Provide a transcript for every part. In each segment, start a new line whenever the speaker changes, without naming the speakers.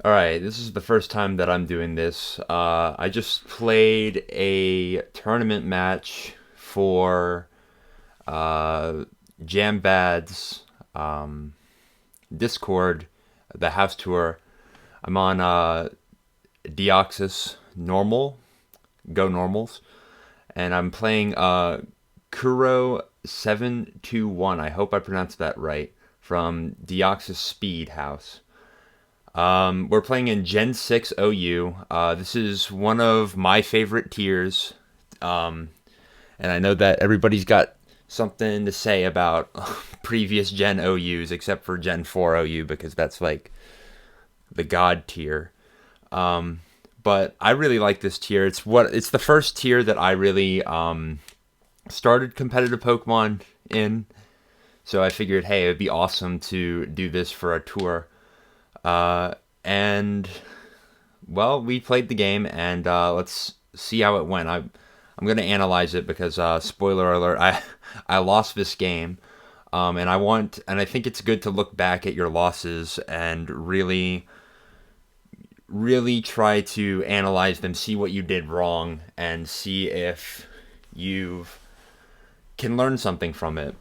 Alright, this is the first time that I'm doing this. I just played a tournament match for Jam Bad's Discord, the house tour. I'm on Deoxys Normal, Go Normals, and I'm playing kuro721. I hope I pronounced that right, from Deoxys Speed House. We're playing in Gen 6 OU. This is one of my favorite tiers. And I know that everybody's got something to say about previous Gen OUs, except for Gen 4 OU, because that's like the god tier. But I really like this tier. It's the first tier that I really started competitive Pokemon in. So I figured, hey, it'd be awesome to do this for a tour. And well, we played the game, and let's see how it went. I'm gonna analyze it because spoiler alert, I lost this game, and I think it's good to look back at your losses and really try to analyze them, see what you did wrong, and see if you can learn something from it.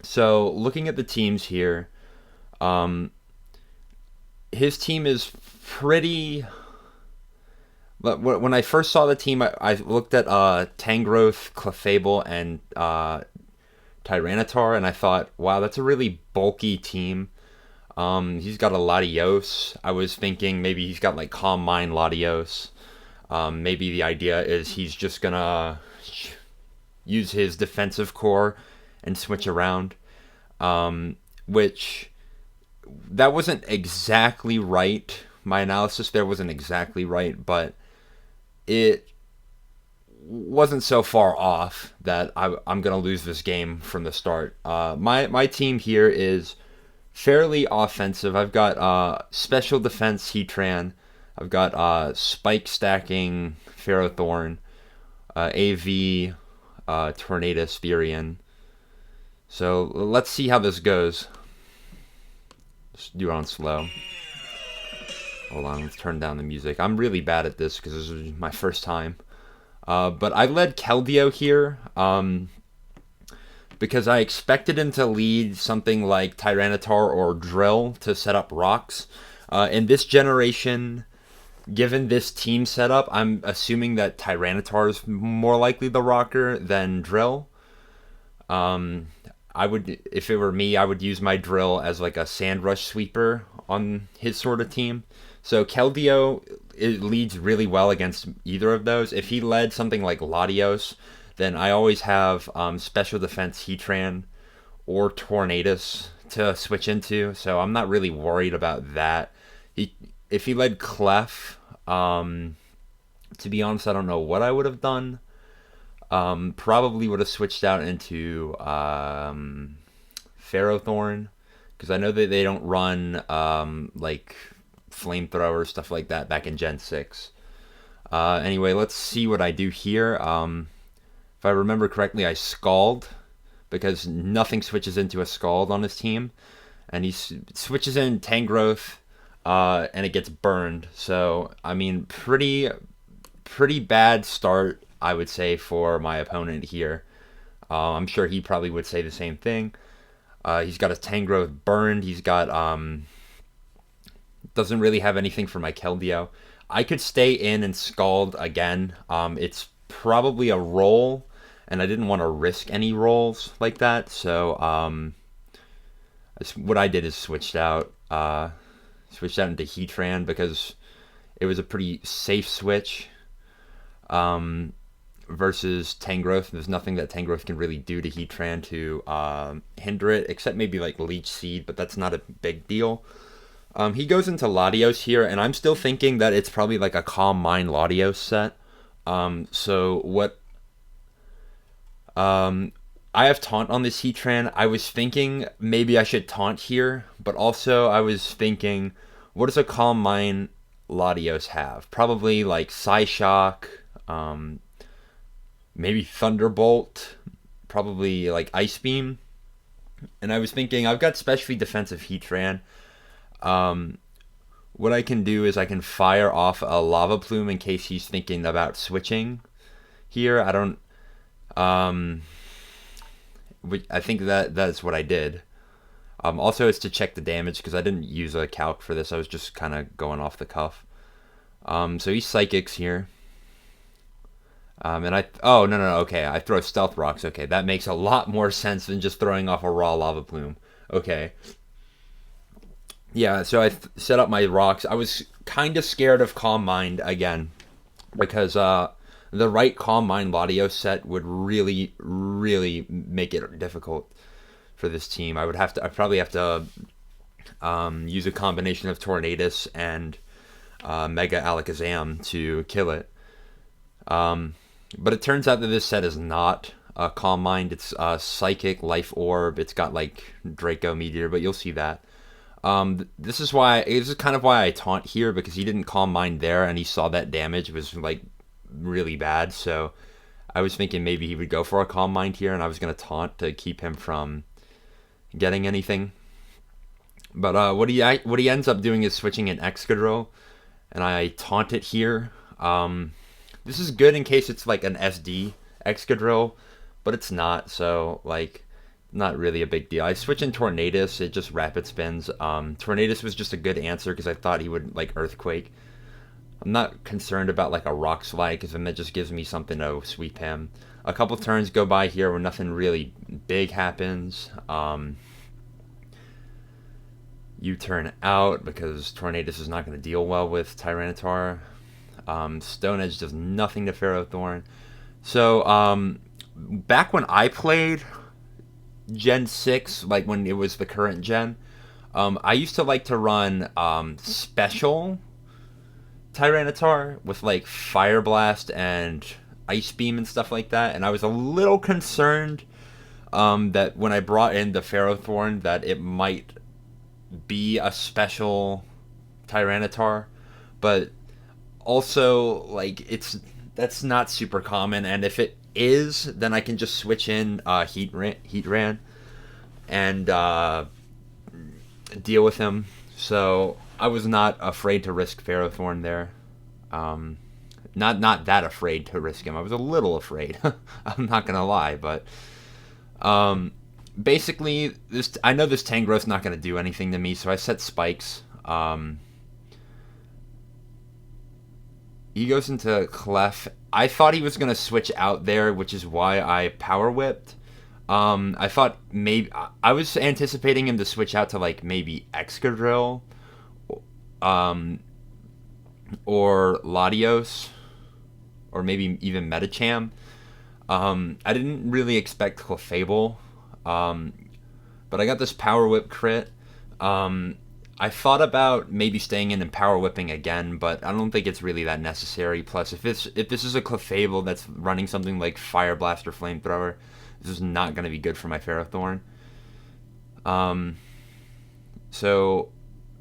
So looking at the teams here, his team is pretty. But when I first saw the team, I looked at Tangrowth, Clefable, and Tyranitar, and I thought, wow, that's a really bulky team. He's got a Latios. I was thinking maybe he's got like Calm Mind Latios. Maybe the idea is he's just gonna use his defensive core and switch around, which that wasn't exactly right. My analysis there wasn't exactly right, but it wasn't so far off that I'm gonna lose this game from the start. My team here is fairly offensive. I've got special defense Heatran. I've got spike stacking Ferrothorn, AV Tornadus Furion. So let's see how this goes. Let's do it on slow. Hold on, let's turn down the music. I'm really bad at this because this is my first time. But I led Keldeo here because I expected him to lead something like Tyranitar or Drill to set up rocks. In this generation, given this team setup, I'm assuming that Tyranitar is more likely the rocker than Drill. I would, if it were me, I would use my Drill as like a Sand Rush sweeper on his sort of team. So Keldeo, it leads really well against either of those. If he led something like Latios, then I always have special defense Heatran or Tornadus to switch into. So I'm not really worried about that. If he led Clef, to be honest, I don't know what I would have done. Probably would have switched out into Ferrothorn because I know that they don't run like flamethrower stuff like that back in Gen 6. Anyway, let's see what I do here. If I remember correctly, I Scald because nothing switches into a Scald on his team, and he switches in Tangrowth, and it gets burned. So I mean, pretty bad start, I would say, for my opponent here. I'm sure he probably would say the same thing. He's got a Tangrowth burned. He's got doesn't really have anything for my Keldeo. I could stay in and Scald again. It's probably a roll, and I didn't want to risk any rolls like that. So what I did is switched out into Heatran because it was a pretty safe switch. Versus Tangrowth. There's nothing that Tangrowth can really do to Heatran to hinder it, except maybe like Leech Seed, but that's not a big deal. He goes into Latios here, and I'm still thinking that it's probably like a Calm Mind Latios set. So what? I have Taunt on this Heatran. I was thinking maybe I should Taunt here, but also I was thinking, what does a Calm Mind Latios have? Probably like Psyshock, maybe Thunderbolt, probably like Ice Beam. And I was thinking, I've got specially defensive Heatran. what I can do is I can fire off a lava plume in case he's thinking about switching here. I don't. Um, I think that's what I did. Also, it's to check the damage because I didn't use a calc for this. I was just kind of going off the cuff. So he psychics here. And oh, no, okay, I throw stealth rocks. Okay, that makes a lot more sense than just throwing off a raw lava plume. Okay. Yeah, so I set up my rocks. I was kind of scared of Calm Mind again because the right Calm Mind Latios set would really, really make it difficult for this team. I'd probably have to use a combination of Tornadus and Mega Alakazam to kill it. But it turns out that this set is not Calm Mind. It's Psychic, Life Orb. It's got like Draco Meteor, but you'll see that. This is kind of why I taunt here, because he didn't Calm Mind there, and he saw that damage was like really bad. So I was thinking maybe he would go for a Calm Mind here, and I was gonna taunt to keep him from getting anything. But what he ends up doing is switching an Excadrill, and I taunt it here. This is good in case it's like an SD Excadrill, but it's not, so like not really a big deal. I switch in Tornadus, it just rapid spins. Tornadus was just a good answer because I thought he would like Earthquake. I'm not concerned about like a Rock Slide because then that just gives me something to sweep him. A couple turns go by here where nothing really big happens. You turn out because Tornadus is not going to deal well with Tyranitar. Stone Edge does nothing to Ferrothorn. So, back when I played Gen 6, like when it was the current gen, I used to like to run special Tyranitar with like Fire Blast and Ice Beam and stuff like that. And I was a little concerned that when I brought in the Ferrothorn that it might be a special Tyranitar. But also, like, that's not super common, and if it is, then I can just switch in Heatran and deal with him. So I was not afraid to risk Ferrothorn there. Not that afraid to risk him. I was a little afraid. I'm not gonna lie, but basically, I know this Tangrowth's not gonna do anything to me, so I set spikes. He goes into Clef. I thought he was going to switch out there, which is why I Power Whipped. I thought maybe... I was anticipating him to switch out to, like, maybe Excadrill. Or Latios. Or maybe even Medicham. I didn't really expect Clefable. But I got this Power Whip crit. I thought about maybe staying in and Power Whipping again, but I don't think it's really that necessary. Plus, if this is a Clefable that's running something like Fire Blast or Flamethrower, this is not going to be good for my Ferrothorn. So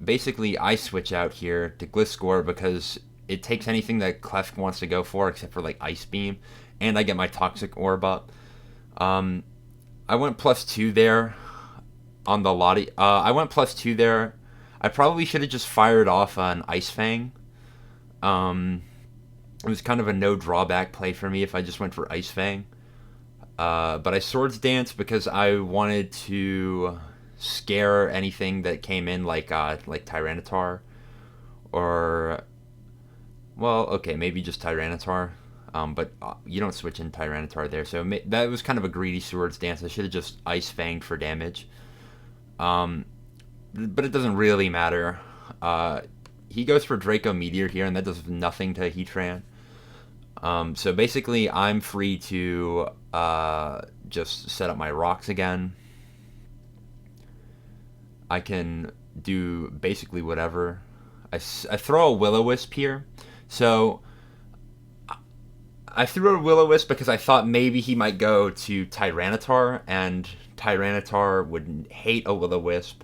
basically, I switch out here to Gliscor because it takes anything that Clef wants to go for, except for like Ice Beam, and I get my Toxic Orb up. I went +2 there on the Lottie. I went +2 there. I probably should have just fired off an Ice Fang. It was kind of a no drawback play for me if I just went for Ice Fang. But I Swords Dance because I wanted to scare anything that came in like Tyranitar. Or, well, okay, maybe just Tyranitar. But you don't switch in Tyranitar there. So that was kind of a greedy Swords Dance. I should have just Ice Fanged for damage. But it doesn't really matter. He goes for Draco Meteor here, and that does nothing to Heatran. So basically, I'm free to just set up my rocks again. I can do basically whatever. I throw a Will-O-Wisp here. So I threw a Will-O-Wisp because I thought maybe he might go to Tyranitar, and Tyranitar would hate a Will-O-Wisp.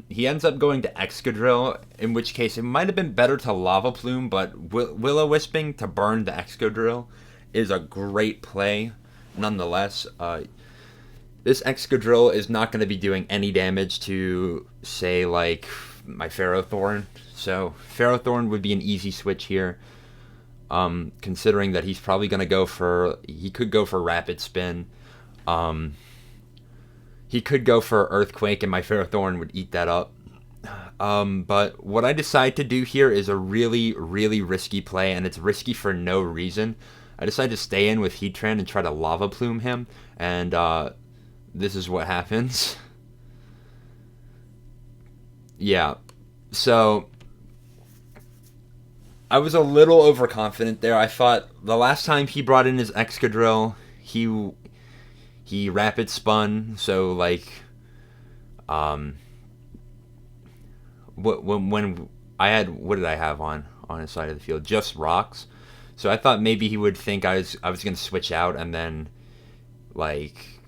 He ends up going to Excadrill, in which case it might have been better to Lava Plume, but Will-O-Wisping to burn the Excadrill is a great play nonetheless. This Excadrill is not going to be doing any damage to, say, like, my Ferrothorn. So Ferrothorn would be an easy switch here. Considering that he's probably going to he could go for Rapid Spin. He could go for Earthquake, and my Ferrothorn would eat that up. But what I decide to do here is a really, really risky play, and it's risky for no reason. I decide to stay in with Heatran and try to Lava Plume him, and this is what happens. Yeah, so I was a little overconfident there. I thought the last time he brought in his Excadrill, he Rapid Spun, so like, when I had, what did I have on his side of the field? Just rocks. So I thought maybe he would think I was gonna switch out and then like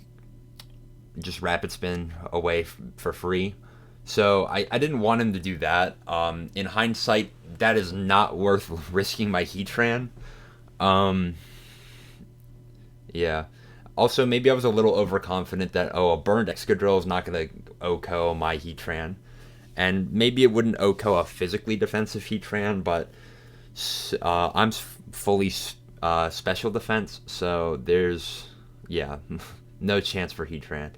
just Rapid Spin away for free. So I didn't want him to do that. In hindsight, that is not worth risking my Heatran. Yeah. Also, maybe I was a little overconfident that, a burned Excadrill is not going to OHKO my Heatran. And maybe it wouldn't OHKO a physically defensive Heatran, but I'm fully special defense, so there's, no chance for Heatran.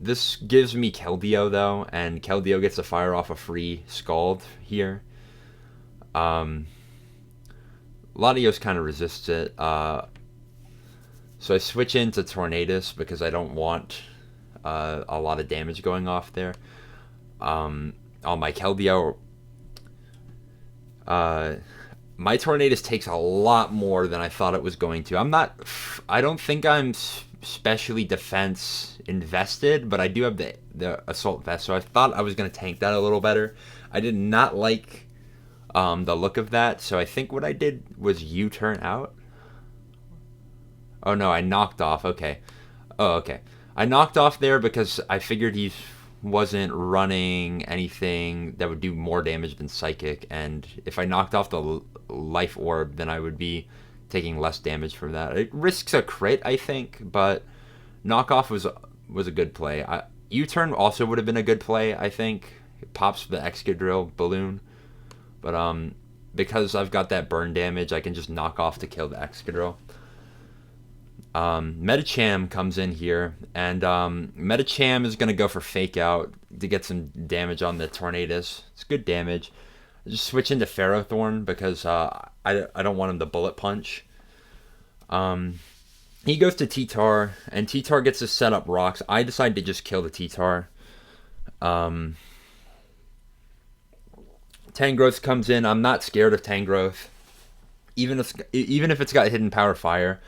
This gives me Keldeo, though, and Keldeo gets to fire off a free Scald here. Latios kind of resists it. So I switch into Tornadus because I don't want a lot of damage going off there. On my Keldeo, my Tornadus takes a lot more than I thought it was going to. I don't think I'm specially defense invested, but I do have the Assault Vest, so I thought I was going to tank that a little better. I did not like the look of that, so I think what I did was U-turn out. Oh no, I knocked off. Okay. Oh, okay. I knocked off there because I figured he wasn't running anything that would do more damage than Psychic, and if I knocked off the Life Orb, then I would be taking less damage from that. It risks a crit, I think, but knockoff was a good play. U-turn also would have been a good play, I think. It pops the Excadrill balloon, but because I've got that burn damage, I can just knock off to kill the Excadrill. Medicham comes in here, and Medicham is going to go for Fake Out to get some damage on the Tornadus. It's good damage. I just switch into Ferrothorn because I don't want him to Bullet Punch. He goes to T-Tar, and T-Tar gets to set up rocks. I decide to just kill the T-Tar. Tangrowth comes in. I'm not scared of Tangrowth, even if it's got Hidden Power Fire,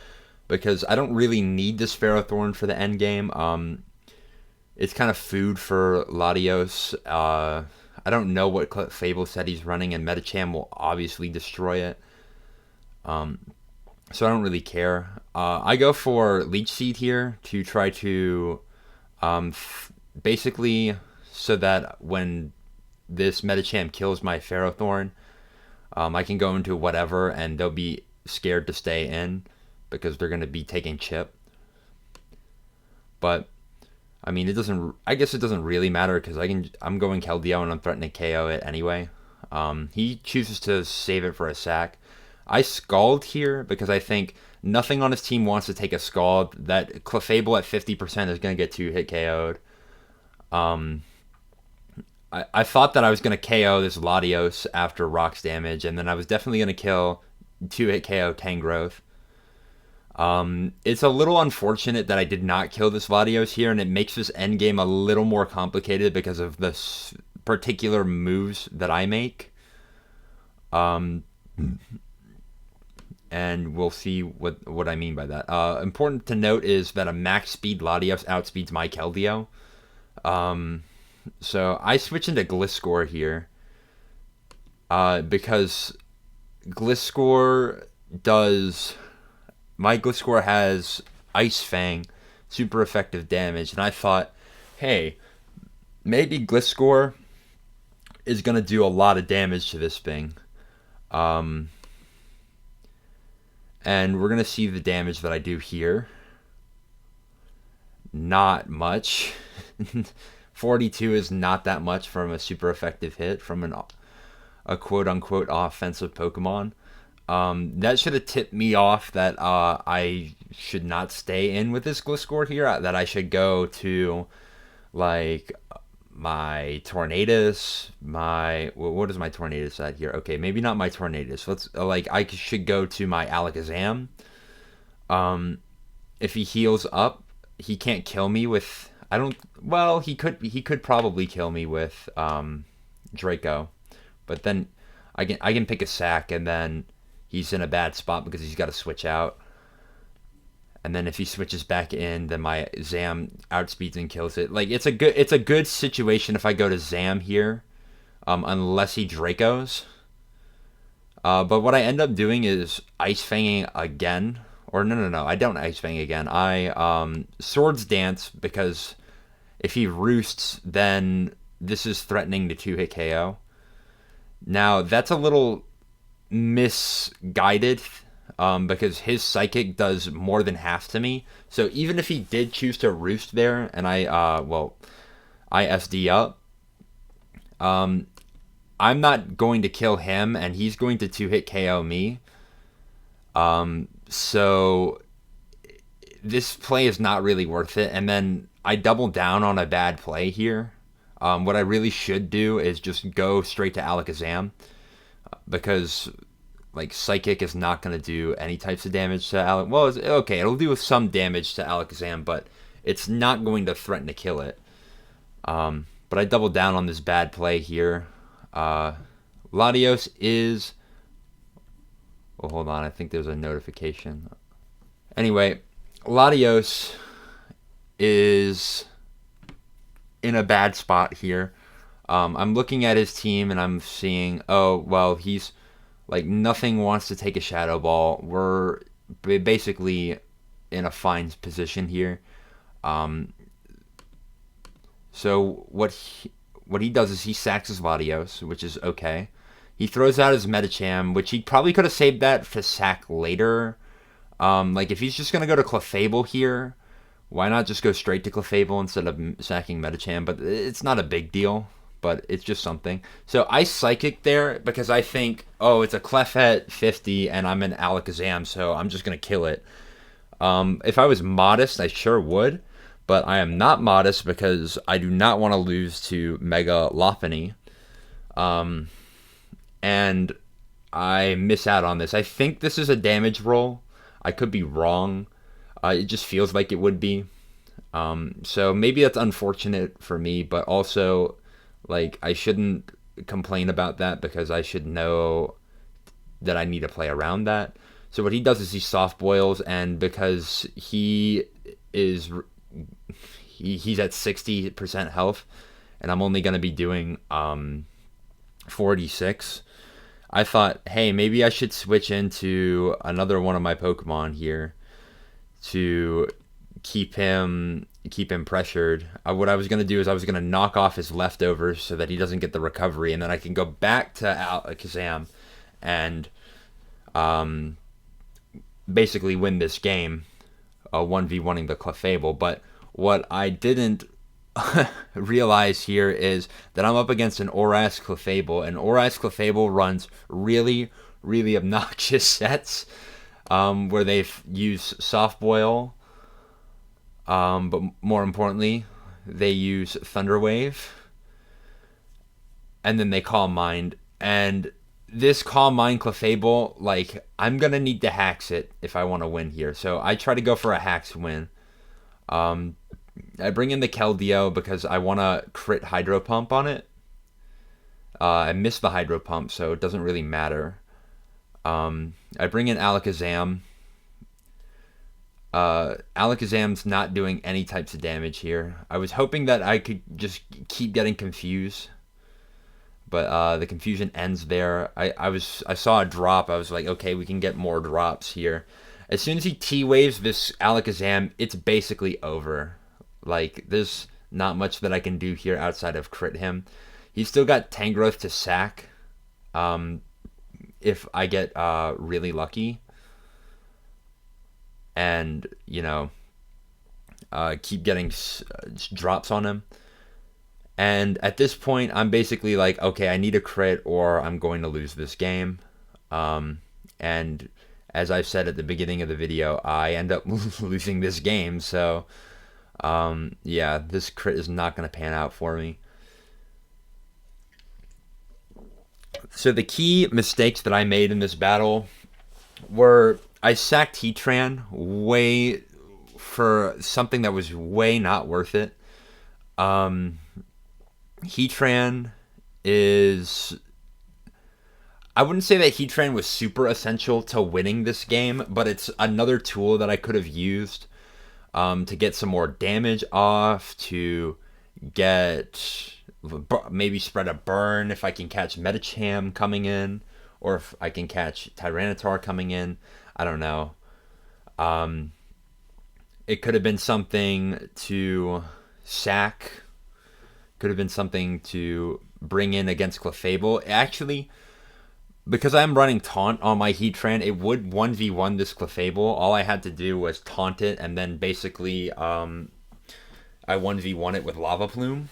because I don't really need this Ferrothorn for the end game. It's kind of food for Latios. I don't know what Fable set he's running, and Medicham will obviously destroy it. So I don't really care. I go for Leech Seed here to try to basically so that when this Medicham kills my Ferrothorn, I can go into whatever and they'll be scared to stay in because they're going to be taking chip. But I mean, I guess it doesn't really matter because I'm going Keldeo and I'm threatening to KO it anyway. He chooses to save it for a sack. I Scald here because I think nothing on his team wants to take a Scald. That Clefable at 50% is going to get 2-hit KO'd. I thought that I was going to KO this Latios after Rock's damage, and then I was definitely going to kill 2-hit KO Tangrowth. It's a little unfortunate that I did not kill this Latios here, and it makes this endgame a little more complicated because of the particular moves that I make. And we'll see what I mean by that. Important to note is that a max speed Latios outspeeds my Keldeo. So I switch into Gliscor here because Gliscor my Gliscor has Ice Fang, super effective damage, and I thought, hey, maybe Gliscor is going to do a lot of damage to this thing. And we're going to see the damage that I do here. Not much. 42 is not that much from a super effective hit from a quote unquote offensive Pokemon. That should have tipped me off that I should not stay in with this Gliscor here. That I should go to like my Tornadus. What is my Tornadus at here? Okay, maybe not my Tornadus. Let's like I should go to my Alakazam. If he heals up, he can't kill me with. I don't. Well, he could. He could probably kill me with Draco, but then I can pick a sack and then he's in a bad spot because he's got to switch out. And then if he switches back in, then my Zam outspeeds and kills it. Like it's a good situation if I go to Zam here, unless he Dracos. But what I end up doing is Ice Fanging again. Or no, I don't Ice Fang again. I Swords Dance because if he roosts, then this is threatening to 2-hit KO. Now that's a little misguided because his Psychic does more than half to me. So even if he did choose to roost there and I SD up, I'm not going to kill him and he's going to 2-hit KO me. So this play is not really worth it. And then I double down on a bad play here. What I really should do is just go straight to Alakazam because like Psychic is not going to do any types of damage to Alakazam. Well, okay, it'll do some damage to Alakazam, but it's not going to threaten to kill it. But I double down on this bad play here. Latios is... Well, hold on. I think there's a notification. Anyway, Latios is in a bad spot here. I'm looking at his team and I'm seeing, oh, well, he's like nothing wants to take a Shadow Ball. We're basically in a fine position here. So what he does is he sacks his Latios, which is okay. He throws out his Medicham, which he probably could have saved that for sack later. Like, if he's just going to go to Clefable here, why not just go straight to Clefable instead of sacking Medicham? But it's not a big deal, but it's just something. So I Psychic there because I think, oh, it's a Clef at 50 and I'm an Alakazam, so I'm just going to kill it. If I was modest, I sure would, but I am not modest because I do not want to lose to Mega Lopunny. And I miss out on this. I think this is a damage roll. I could be wrong. It just feels like it would be. So maybe that's unfortunate for me, but also, like, I shouldn't complain about that because I should know that I need to play around that. So what he does is he soft boils, and because he's at 60% health, and I'm only going to be doing 46. I thought, hey, maybe I should switch into another one of my Pokemon here to keep him pressured. What I was going to do is I was going to knock off his leftovers so that he doesn't get the recovery, and then I can go back to Alakazam and basically win this game, 1v1ing the Clefable. But what I didn't realize here is that I'm up against an Oras Clefable, and Oras Clefable runs really, really obnoxious sets where they use Soft Boil, but more importantly, they use Thunder Wave, and then they Calm Mind. And this Calm Mind Clefable, like, I'm gonna need to Hax it if I want to win here. So I try to go for a Hax win. I bring in the Keldeo because I want to crit Hydro Pump on it. I missed the Hydro Pump, so it doesn't really matter. I bring in Alakazam. Alakazam's not doing any types of damage here. I was hoping that I could just keep getting confused, but the confusion ends there. I saw a drop. I was like, okay, we can get more drops here. As soon as he T-waves this Alakazam, it's basically over. Like, there's not much that I can do here outside of crit him. He's still got Tangrowth to sack if I get really lucky. And, you know, keep getting drops on him. And at this point, I'm basically like, okay, I need a crit or I'm going to lose this game. And as I've said at the beginning of the video, I end up losing this game. So, yeah, this crit is not going to pan out for me. So the key mistakes that I made in this battle were I sacked Heatran way for something that was way not worth it. Heatran is, I wouldn't say that Heatran was super essential to winning this game, but it's another tool that I could have used to get some more damage off, to get maybe spread a burn if I can catch Medicham coming in, or if I can catch Tyranitar coming in. I don't know. It could have been something to sack, could have been something to bring in against Clefable. Actually, because I'm running Taunt on my Heatran, it would 1v1 this Clefable. All I had to do was taunt it, and then basically I 1v1 it with Lava Plume,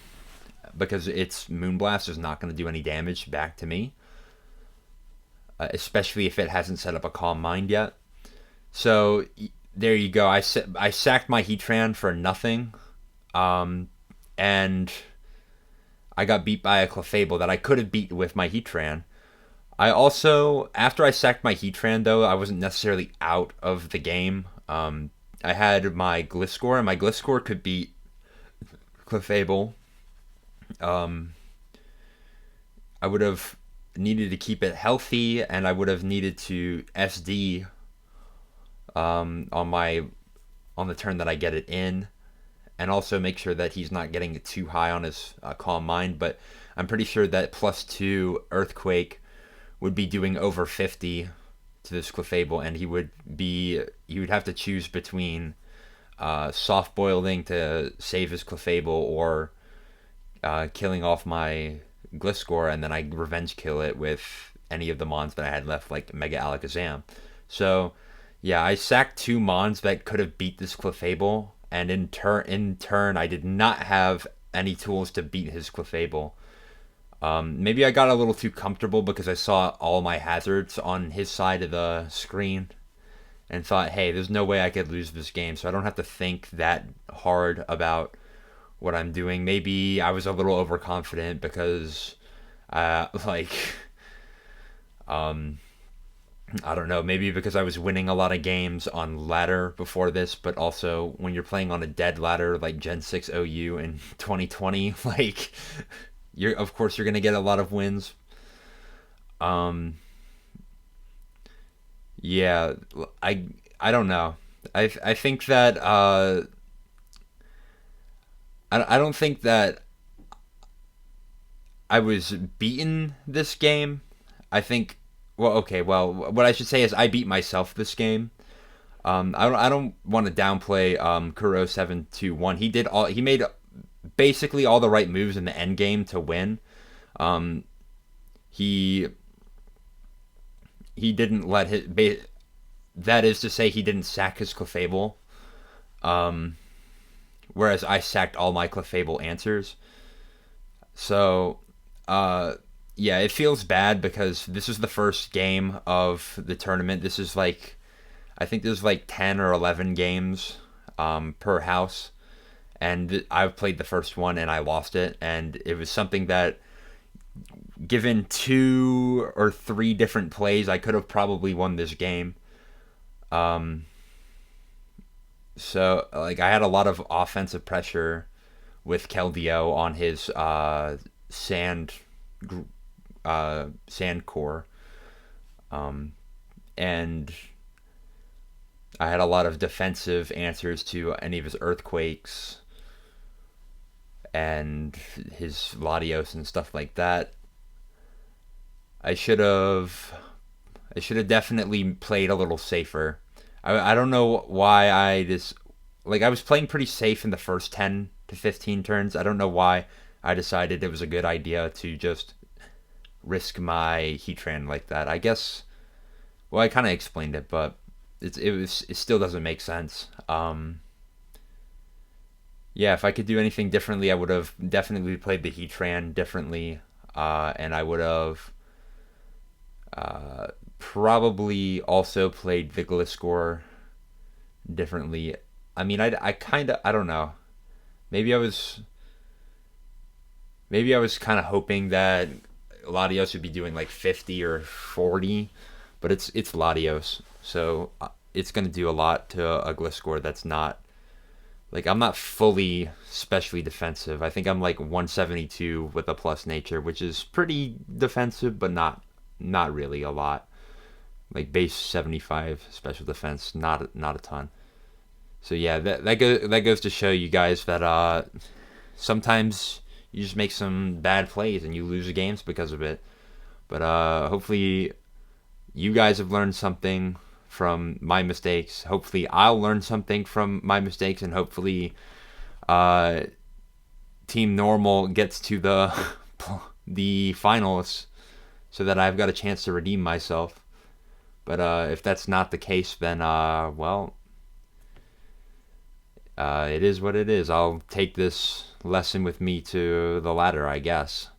because its Moonblast is not going to do any damage back to me, especially if it hasn't set up a Calm Mind yet. So there you go. I sacked my Heatran for nothing, and I got beat by a Clefable that I could have beat with my Heatran. I also, after I sacked my Heatran, though, I wasn't necessarily out of the game. I had my Gliscor, and my Gliscor could beat Clefable. I would have needed to keep it healthy, and I would have needed to SD on the turn that I get it in, and also make sure that he's not getting it too high on his Calm Mind. But I'm pretty sure that +2 Earthquake would be doing over 50 to this Clefable, and he would have to choose between soft boiling to save his Clefable, or killing off my Gliscor, and then I revenge kill it with any of the mons that I had left, like Mega Alakazam. So yeah, I sacked 2 mons that could have beat this Clefable, and in turn I did not have any tools to beat his Clefable. Maybe I got a little too comfortable because I saw all my hazards on his side of the screen and thought, hey, there's no way I could lose this game, so I don't have to think that hard about what I'm doing. Maybe I was a little overconfident because, I don't know, maybe because I was winning a lot of games on ladder before this, but also when you're playing on a dead ladder like Gen 6 OU in 2020, like, of course you're going to get a lot of wins. Yeah, I don't know. I think that I don't think that I was beaten this game. I think, well, okay, well, what I should say is I beat myself this game. I don't want to downplay kuro721. He made basically all the right moves in the end game to win. He didn't let that is to say, he didn't sack his Clefable. Whereas I sacked all my Clefable answers. So, yeah, it feels bad because this is the first game of the tournament. This is like, I think there's like 10 or 11 games per house. And I've played the first one and I lost it. And it was something that, given 2 or 3 different plays, I could have probably won this game. So, like, I had a lot of offensive pressure with Keldeo on his sand core, and I had a lot of defensive answers to any of his Earthquakes and his Latios and stuff like that. I should have definitely played a little safer. I don't know why I was playing pretty safe in the first 10 to 15 turns. I don't know why I decided it was a good idea to just risk my Heatran like that. I guess, well, I kind of explained it, but it still doesn't make sense. Yeah, if I could do anything differently, I would have definitely played the Heatran differently, and I would have probably also played the Gliscor differently. I mean, I kind of, I don't know. Maybe I was maybe I was kind of hoping that Latios would be doing like 50 or 40, but it's Latios, so it's gonna do a lot to a Gliscor that's not like I'm not fully specially defensive. I think I'm like 172 with a plus nature, which is pretty defensive, but not really a lot. Like base 75 special defense, not a ton. So yeah, that goes to show you guys that sometimes you just make some bad plays and you lose games because of it. But hopefully you guys have learned something from my mistakes. Hopefully I'll learn something from my mistakes, and hopefully uh, Team Normal gets to the the finals so that I've got a chance to redeem myself. But if that's not the case, then well, it is what it is. I'll take this lesson with me to the ladder, I guess.